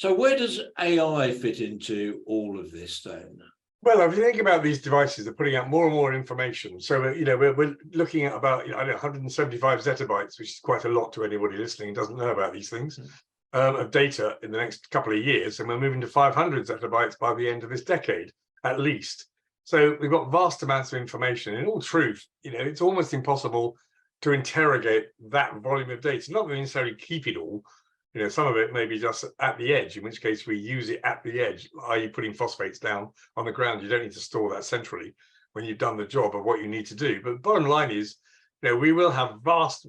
So where does AI fit into all of this then? Well, if you think about these devices, they're putting out more and more information. So, we're looking at about, 175 zettabytes, which is quite a lot to anybody listening who doesn't know about these things, of data in the next couple of years. And we're moving to 500 zettabytes by the end of this decade, at least. So we've got vast amounts of information. In all truth, it's almost impossible to interrogate that volume of data. Not that we necessarily keep it all. Some of it may be just at the edge, in which case we use it at the edge, i.e. putting phosphates down on the ground. You don't need to store that centrally when you've done the job of what you need to do. But bottom line is, we will have vast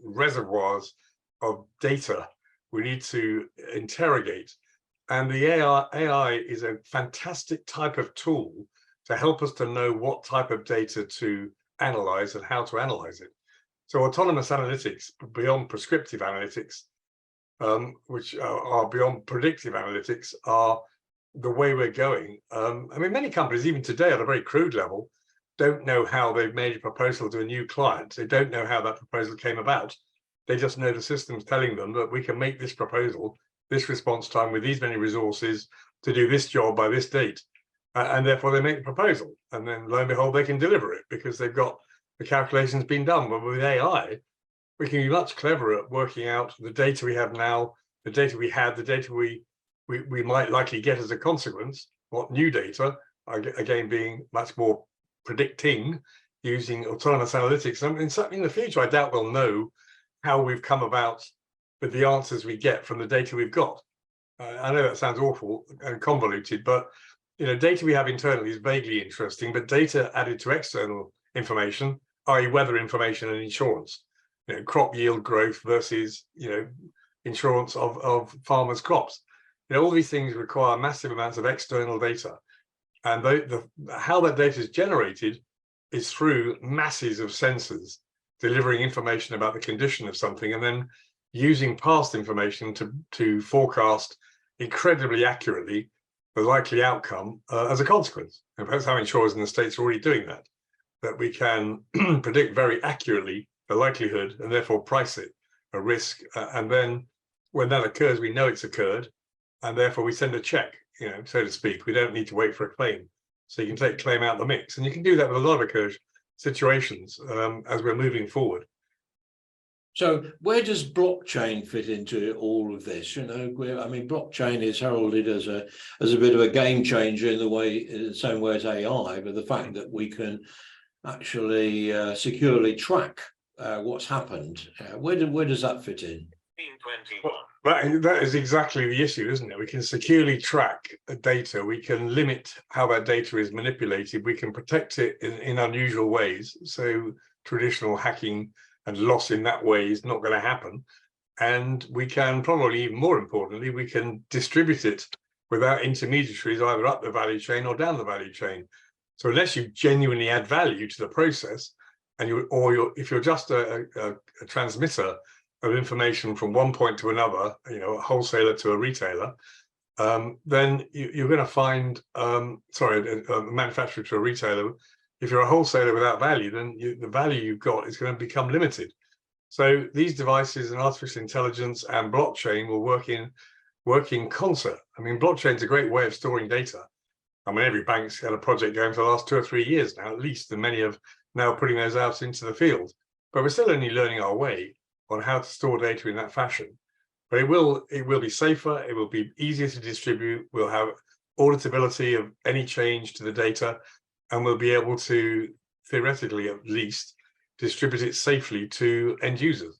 reservoirs of data we need to interrogate. And the AI is a fantastic type of tool to help us to know what type of data to analyze and how to analyze it. So autonomous analytics, beyond prescriptive analytics, which are beyond predictive analytics, are the way we're going. Many companies, even today at a very crude level, don't know how they've made a proposal to a new client. They don't know how that proposal came about. They just know the system's telling them that we can make this proposal, this response time with these many resources to do this job by this date. And therefore they make the proposal. And then lo and behold, they can deliver it because they've got the calculations being done. But with AI, we can be much cleverer at working out the data we have now, the data we had, the data we might likely get as a consequence, what new data, again, being much more predicting using autonomous analytics. In the future, I doubt we'll know how we've come about with the answers we get from the data we've got. I know that sounds awful and convoluted, but data we have internally is vaguely interesting, but data added to external information, i.e. weather information and insurance, crop yield growth versus, insurance of farmers' crops. All these things require massive amounts of external data. And how that data is generated is through masses of sensors delivering information about the condition of something and then using past information to forecast incredibly accurately the likely outcome as a consequence. And that's how insurers in the States are already doing that we can predict very accurately the likelihood and therefore price it, a risk. And then when that occurs, we know it's occurred, and therefore we send a check, so to speak. We don't need to wait for a claim. So you can take claim out of the mix. And you can do that with a lot of situations as we're moving forward. So where does blockchain fit into all of this? Blockchain is heralded as a bit of a game changer in the same way as AI, but the fact that we can actually securely track what's happened, where does that fit in? Well, that is exactly the issue, isn't it? We can securely track data. We can limit how that data is manipulated. We can protect it in unusual ways. So traditional hacking and loss in that way is not going to happen. And we can, probably even more importantly, we can distribute it without intermediaries either up the value chain or down the value chain. So unless you genuinely add value to the process, and if you're just a transmitter of information from one point to another, a wholesaler to a retailer, then you're going to find, a manufacturer to a retailer. If you're a wholesaler without value, then the value you've got is going to become limited. So these devices and artificial intelligence and blockchain will work in concert. Blockchain is a great way of storing data. Every bank's had a project going for the last 2 or 3 years now, at least, and many have now putting those out into the field. But we're still only learning our way on how to store data in that fashion. But it will be safer, it will be easier to distribute, we'll have auditability of any change to the data, and we'll be able to, theoretically at least, distribute it safely to end users.